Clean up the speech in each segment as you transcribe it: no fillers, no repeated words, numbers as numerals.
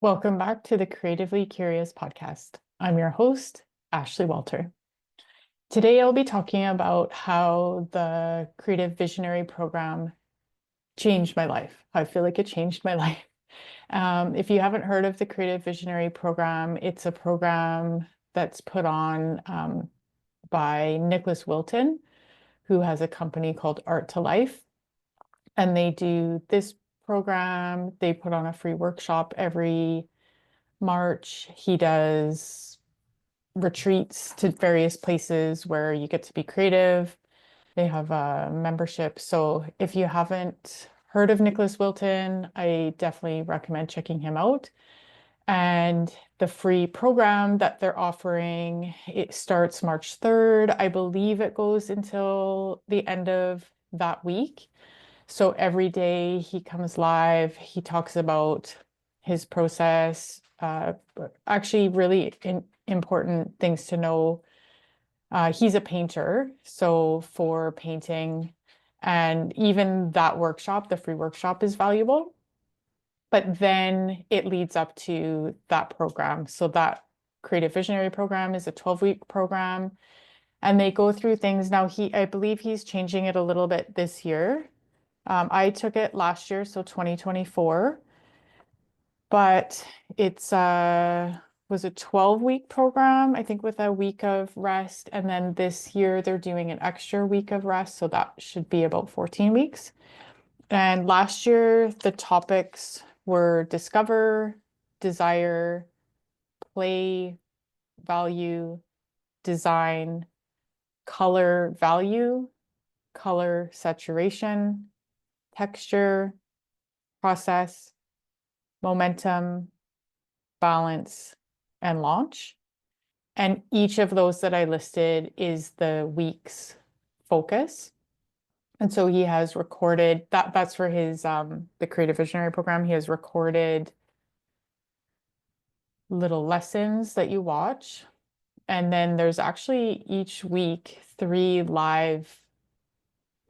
Welcome back to the Creatively Curious podcast. I'm your host, Ashley Walter. Today, I'll be talking about how the Creative Visionary Program changed my life. I feel like it changed my life. If you haven't heard of the Creative Visionary Program, it's a program that's put on by Nicolas Wilton, who has a company called Art2Life. And they do this program, they put on a free workshop every March. He does retreats to various places where you get to be creative. They have a membership. So if you haven't heard of Nicolas Wilton, I definitely recommend checking him out. And the free program that they're offering, it starts March 3rd. I believe it goes until the end of that week. So every day he comes live, he talks about his process. Actually, really important things to know. He's a painter, so for painting, and even that workshop, the free workshop, is valuable. But then it leads up to that program. So that Creative Visionary program is a 12-week program, and they go through things. Now, I believe he's changing it a little bit this year. I took it last year, so 2024, but it's was a 12-week program, I think, with a week of rest. And then this year they're doing an extra week of rest, so that should be about 14 weeks. And last year the topics were discover, desire, play, value, design, color value, color saturation, texture, process, momentum, balance, and launch. And each of those that I listed is the week's focus. And so he has recorded that's for his the Creative Visionary program. He has recorded little lessons that you watch. And then there's actually each week 3 live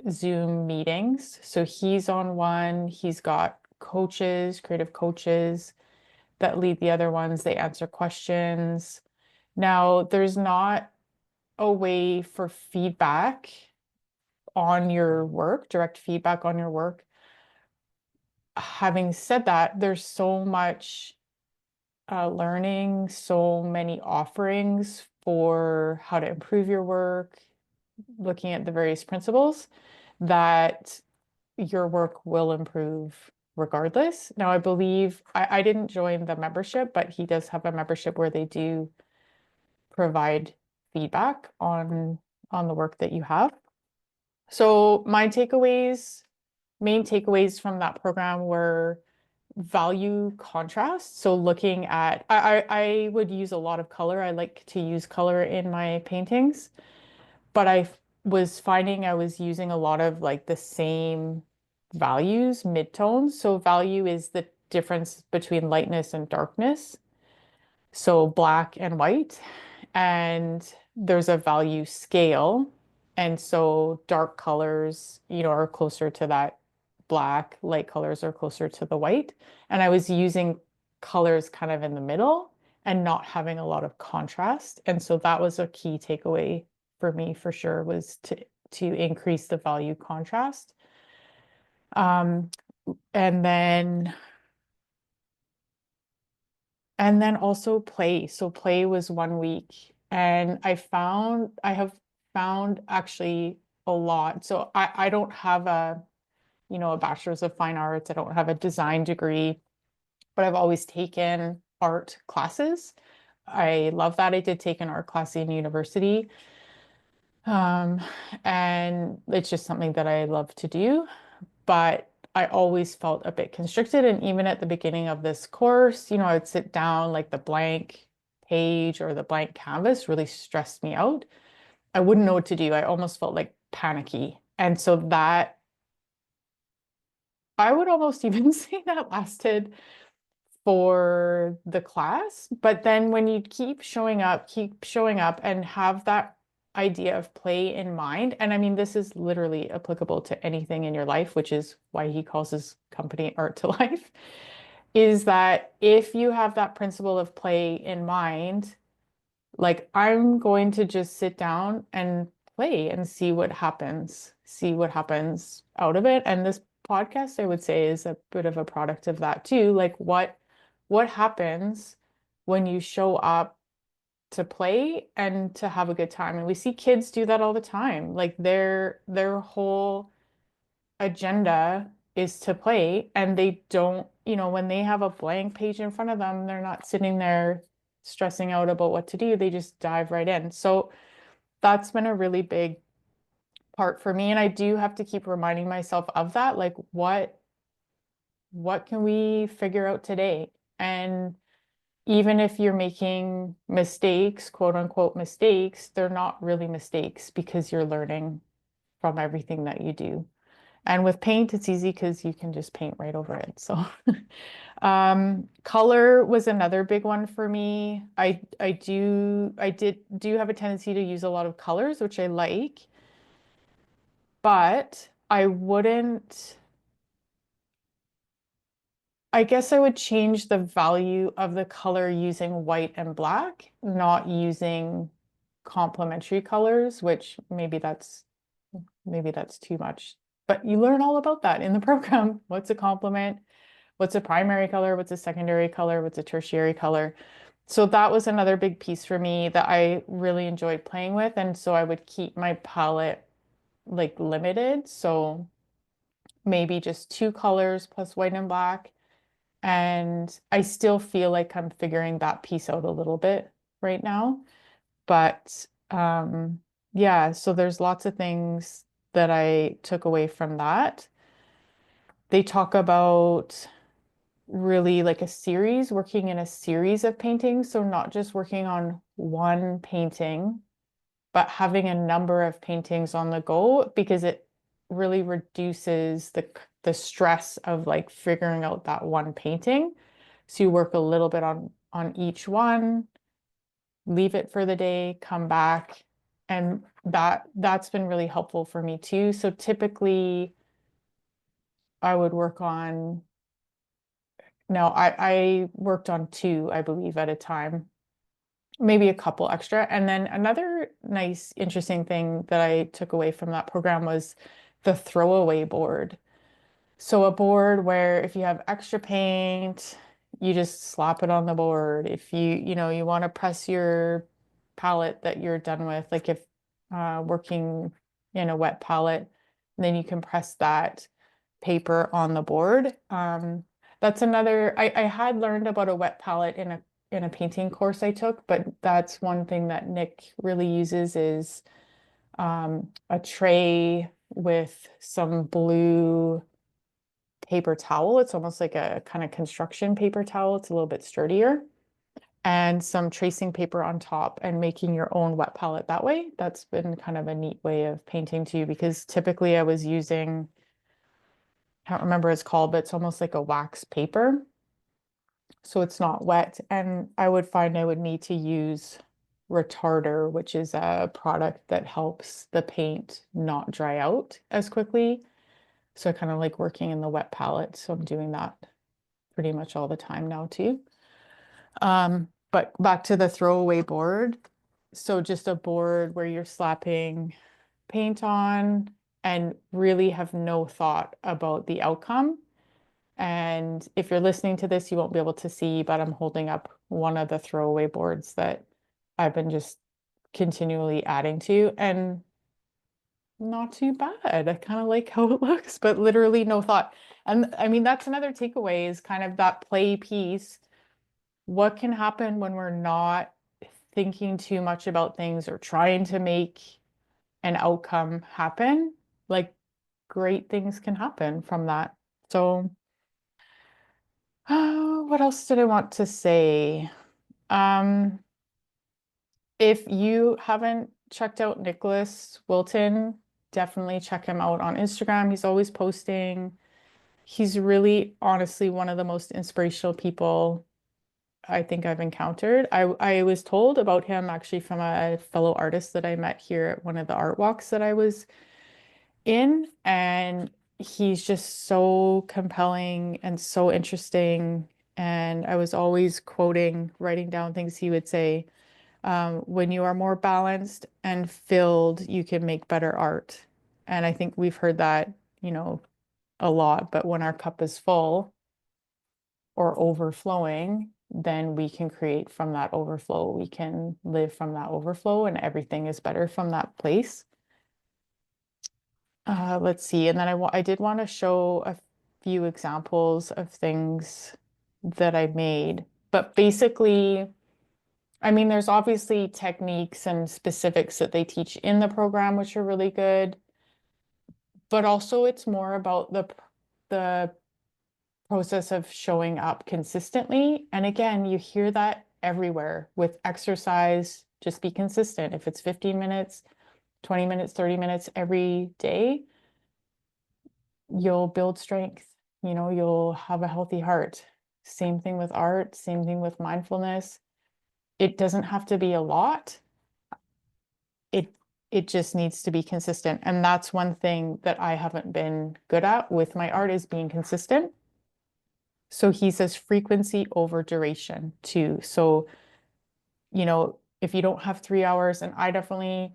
Zoom meetings. So he's on one, he's got coaches, creative coaches that lead the other ones. They answer questions. Now, there's not a way for feedback on your work, direct feedback on your work. Having said that, there's so much learning, so many offerings for how to improve your work, looking at the various principles, that your work will improve regardless. Now, I believe I didn't join the membership, but he does have a membership where they do provide feedback on the work that you have. So my main takeaways from that program were value contrast. So looking at, I would use a lot of color. I like to use color in my paintings, but I was finding I was using a lot of like the same values, midtones. So value is the difference between lightness and darkness. So black and white. And there's a value scale. And so dark colors, are closer to that black, light colors are closer to the white. And I was using colors kind of in the middle and not having a lot of contrast. And so that was a key takeaway for me for sure, was to increase the value contrast. Um, and then also play. So play was 1 week, and I have found actually a lot. So I don't have a bachelor's of fine arts. I don't have a design degree, but I've always taken art classes. I love that. I did take an art class in university. Um, and it's just something that I love to do. But I always felt a bit constricted. And even at the beginning of this course, I would sit down, like the blank page or the blank canvas really stressed me out. I wouldn't know what to do. I almost felt like panicky. And so that, I would almost even say that lasted for the class. But then when you keep showing up and have that idea of play in mind, and I mean, this is literally applicable to anything in your life, which is why he calls his company Art2Life. is that if you have that principle of play in mind, like I'm going to just sit down and play and see what happens out of it. And this podcast, I would say, is a bit of a product of that too. Like what happens when you show up to play and to have a good time? And we see kids do that all the time. Like their whole agenda is to play, and they don't, when they have a blank page in front of them, they're not sitting there stressing out about what to do. They just dive right in. So that's been a really big part for me. And I do have to keep reminding myself of that. Like what can we figure out today? And even if you're making mistakes, quote unquote mistakes, they're not really mistakes because you're learning from everything that you do. And with paint, it's easy because you can just paint right over it. So color was another big one for me. I do have a tendency to use a lot of colors, which I like, but I guess I would change the value of the color using white and black, not using complementary colors, which maybe that's too much. But you learn all about that in the program. What's a complement? What's a primary color? What's a secondary color? What's a tertiary color? So that was another big piece for me that I really enjoyed playing with. And so I would keep my palette like limited. So maybe just two colors plus white and black. And I still feel like I'm figuring that piece out a little bit right now. But yeah, so there's lots of things that I took away from that. They talk about really like a series, working in a series of paintings. So not just working on one painting, but having a number of paintings on the go, because it really reduces the stress of like figuring out that one painting. So you work a little bit on each one, leave it for the day, come back, and that's been really helpful for me too. So typically I would work on no, I worked on two, I believe, at a time, maybe a couple extra. And then another nice, interesting thing that I took away from that program was the throwaway board. So a board where if you have extra paint, you just slap it on the board. If you want to press your palette that you're done with, like if working in a wet palette, then you can press that paper on the board. That's another, I had learned about a wet palette in a painting course I took, but that's one thing that Nick really uses is a tray with some blue paper towel. It's almost like a kind of construction paper towel. It's a little bit sturdier. And some tracing paper on top and making your own wet palette that way. That's been kind of a neat way of painting too, because typically I was using, I can't remember what it's called, but it's almost like a wax paper. So it's not wet. And I would find I would need to use retarder, which is a product that helps the paint not dry out as quickly. So I kind of like working in the wet palette. So I'm doing that pretty much all the time now too. But back to the throwaway board. So just a board where you're slapping paint on and really have no thought about the outcome. And if you're listening to this, you won't be able to see, but I'm holding up one of the throwaway boards that I've been just continually adding to, and not too bad. I kind of like how it looks, but literally no thought. And I mean, that's another takeaway is kind of that play piece. What can happen when we're not thinking too much about things or trying to make an outcome happen? Like great things can happen from that. So, what else did I want to say? Um, if you haven't checked out Nicolas Wilton, definitely check him out on Instagram. He's always posting. He's really honestly one of the most inspirational people I think I've encountered. I was told about him actually from a fellow artist that I met here at one of the art walks that I was in, and he's just so compelling and so interesting. And I was always quoting, writing down things he would say. When you are more balanced and filled, you can make better art. And I think we've heard that, a lot, but when our cup is full or overflowing, then we can create from that overflow. We can live from that overflow, and everything is better from that place. Let's see. And then I did want to show a few examples of things that I made. But basically, I mean, there's obviously techniques and specifics that they teach in the program, which are really good. But also it's more about the process of showing up consistently. And again, you hear that everywhere with exercise, just be consistent. If it's 15 minutes, 20 minutes, 30 minutes every day, you'll build strength. You'll have a healthy heart. Same thing with art, same thing with mindfulness. It doesn't have to be a lot. It just needs to be consistent. And that's one thing that I haven't been good at with my art, is being consistent. So he says frequency over duration too. So, if you don't have 3 hours, and I definitely,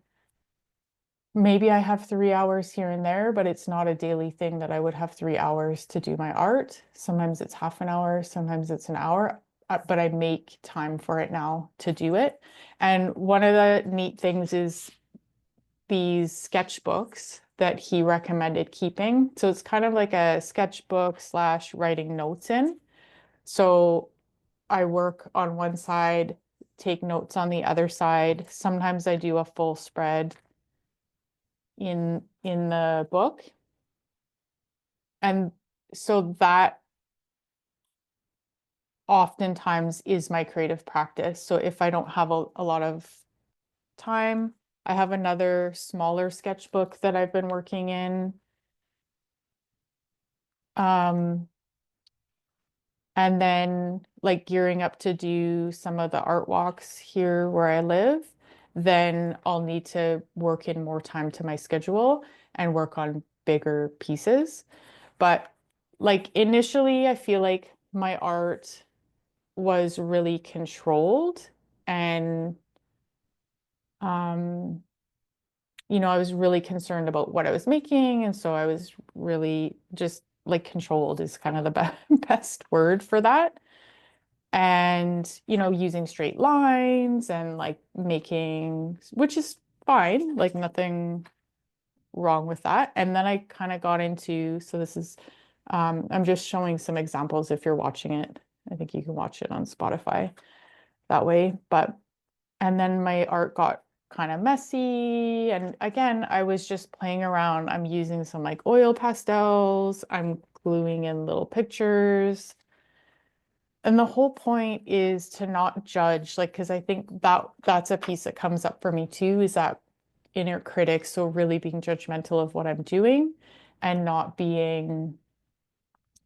maybe I have 3 hours here and there, but it's not a daily thing that I would have 3 hours to do my art. Sometimes it's half an hour, sometimes it's an hour, but I make time for it now to do it. And one of the neat things is these sketchbooks that he recommended keeping. So it's kind of like a sketchbook slash writing notes in. So I work on one side, take notes on the other side. Sometimes I do a full spread in the book. And so that oftentimes is my creative practice. So if I don't have a lot of time, I have another smaller sketchbook that I've been working in. And then like gearing up to do some of the art walks here where I live, then I'll need to work in more time to my schedule and work on bigger pieces. But like initially, I feel like my art was really controlled, and um I was really concerned about what I was making, and so I was really just like controlled is kind of the best word for that. And using straight lines and like making, which is fine, like nothing wrong with that. And then I kind of got into, so this is I'm just showing some examples. If you're watching it, I think you can watch it on Spotify that way. But and then my art got kind of messy, and again I was just playing around. I'm using some like oil pastels, I'm gluing in little pictures. And the whole point is to not judge, like, because I think that's a piece that comes up for me too, is that inner critic. So really being judgmental of what I'm doing and not being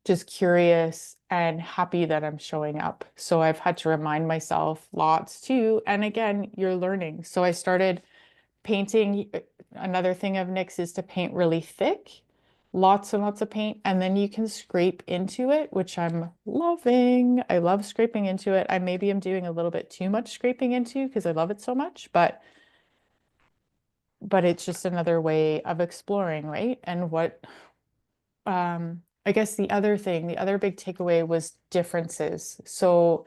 just curious and happy that I'm showing up. So I've had to remind myself lots too. And again, you're learning. So I started painting. Another thing of Nick's is to paint really thick, lots and lots of paint, and then you can scrape into it, which I'm loving. I love scraping into it. I maybe am doing a little bit too much scraping into because I love it so much, but it's just another way of exploring, right? And what I guess the other thing, the other big takeaway was differences. So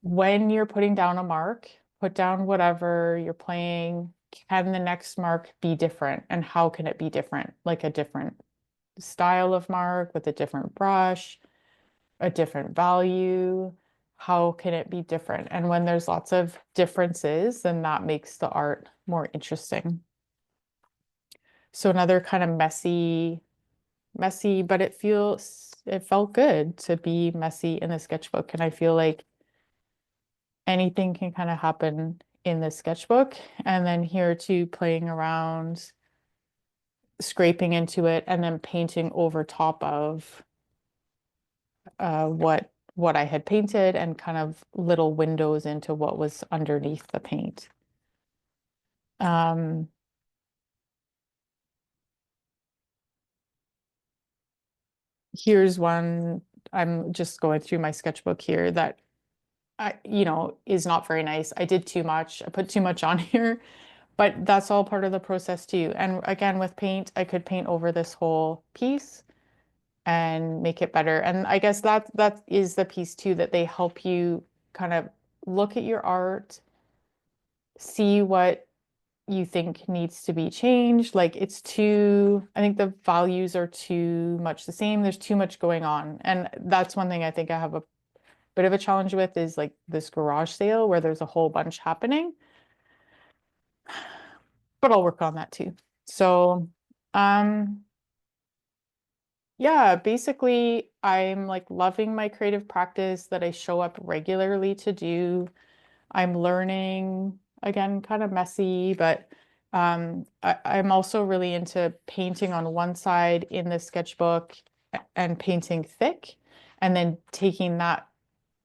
when you're putting down a mark, put down whatever you're playing. Can the next mark be different? And how can it be different? Like a different style of mark with a different brush, a different value. How can it be different? And when there's lots of differences, then that makes the art more interesting. So another kind of messy, but it felt good to be messy in the sketchbook. And I feel like anything can kind of happen in the sketchbook. And then here too, playing around, scraping into it, and then painting over top of what I had painted, and kind of little windows into what was underneath the paint. Um, here's one I'm just going through my sketchbook here that is not very nice. I did too much. I put too much on here, but that's all part of the process too. And again, with paint, I could paint over this whole piece and make it better. And I guess that is the piece too, that they help you kind of look at your art, see what you think needs to be changed. Like I think the values are too much the same. There's too much going on. And that's one thing I think I have a bit of a challenge with, is like this garage sale where there's a whole bunch happening, but I'll work on that too. So, yeah, basically I'm like loving my creative practice that I show up regularly to do. I'm learning, again, kind of messy, but I'm also really into painting on one side in the sketchbook and painting thick, and then taking that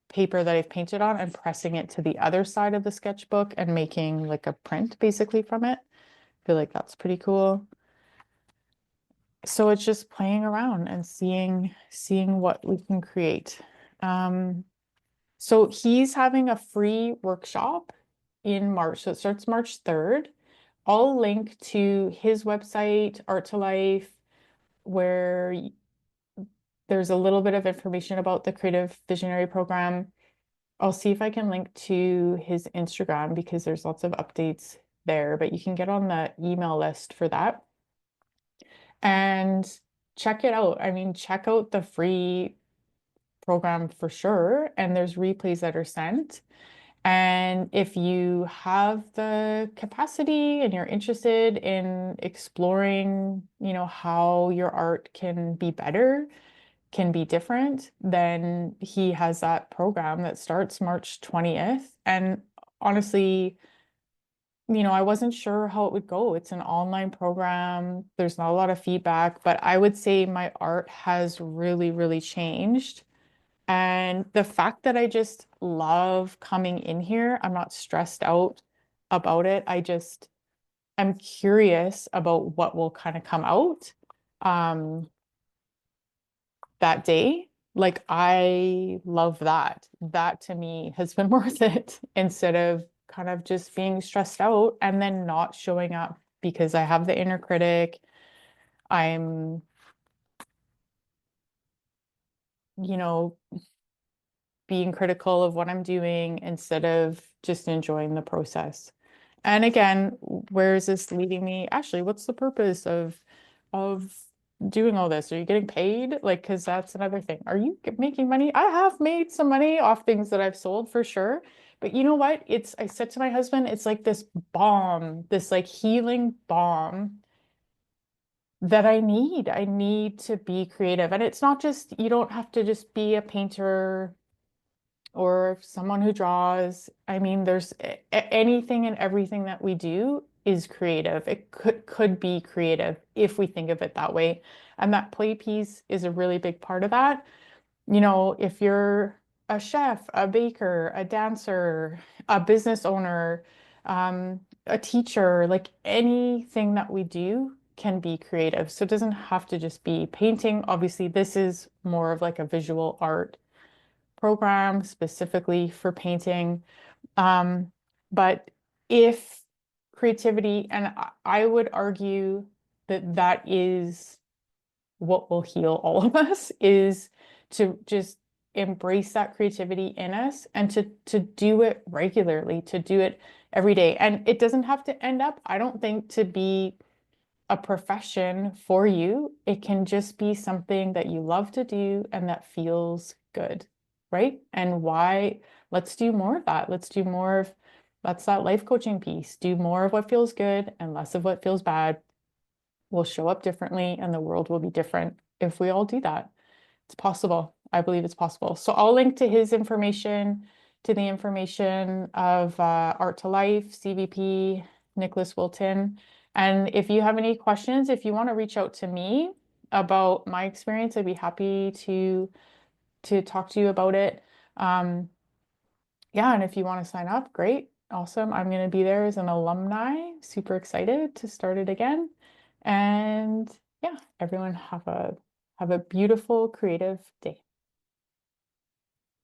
paper that I've painted on and pressing it to the other side of the sketchbook and making like a print basically from it. I feel like that's pretty cool. So it's just playing around and seeing what we can create. So he's having a free workshop in March. So it starts March 3rd. I'll link to his website, Art2Life, where there's a little bit of information about the Creative Visionary Program. I'll see if I can link to his Instagram because there's lots of updates there, but you can get on the email list for that and check it out. I mean, check out the free program for sure. And there's replays that are sent. And if you have the capacity and you're interested in exploring, how your art can be better, can be different, then he has that program that starts March 20th. And honestly, I wasn't sure how it would go. It's an online program. There's not a lot of feedback, but I would say my art has really, really changed. And the fact that I just love coming in here, I'm not stressed out about it. I'm curious about what will kind of come out that day. Like, I love that. That to me has been worth it, instead of kind of just being stressed out and then not showing up because I have the inner critic. I'm, you know, being critical of what I'm doing instead of just enjoying the process. And again, where is this leading me? Ashley, what's the purpose of doing all this? Are you getting paid? Like, because that's another thing. Are you making money? I have made some money off things that I've sold for sure. But you know what? I said to my husband, it's like this balm, this like healing balm that I need. I need to be creative. And it's not just, you don't have to just be a painter or someone who draws. I mean, there's anything and everything that we do is creative. It could be creative if we think of it that way. And that play piece is a really big part of that. If you're a chef, a baker, a dancer, a business owner, a teacher, like anything that we do can be creative. So it doesn't have to just be painting. Obviously, this is more of like a visual art program specifically for painting. But if creativity, and I would argue that that is what will heal all of us, is to just embrace that creativity in us and to do it regularly, to do it every day. And it doesn't have to end up, I don't think, to be a profession for you. It can just be something that you love to do and that feels good, right? And let's do more of that. That's that life coaching piece. Do more of what feels good and less of what feels bad. We'll show up differently and the world will be different if we all do that. It's possible. I believe it's possible. So I'll link to his information, to the information of Art2Life, CVP, Nicolas Wilton. And if you have any questions, if you want to reach out to me about my experience, I'd be happy to talk to you about it. Yeah, and if you want to sign up, great. Awesome. I'm going to be there as an alumni. Super excited to start it again. And yeah, everyone have a beautiful creative day.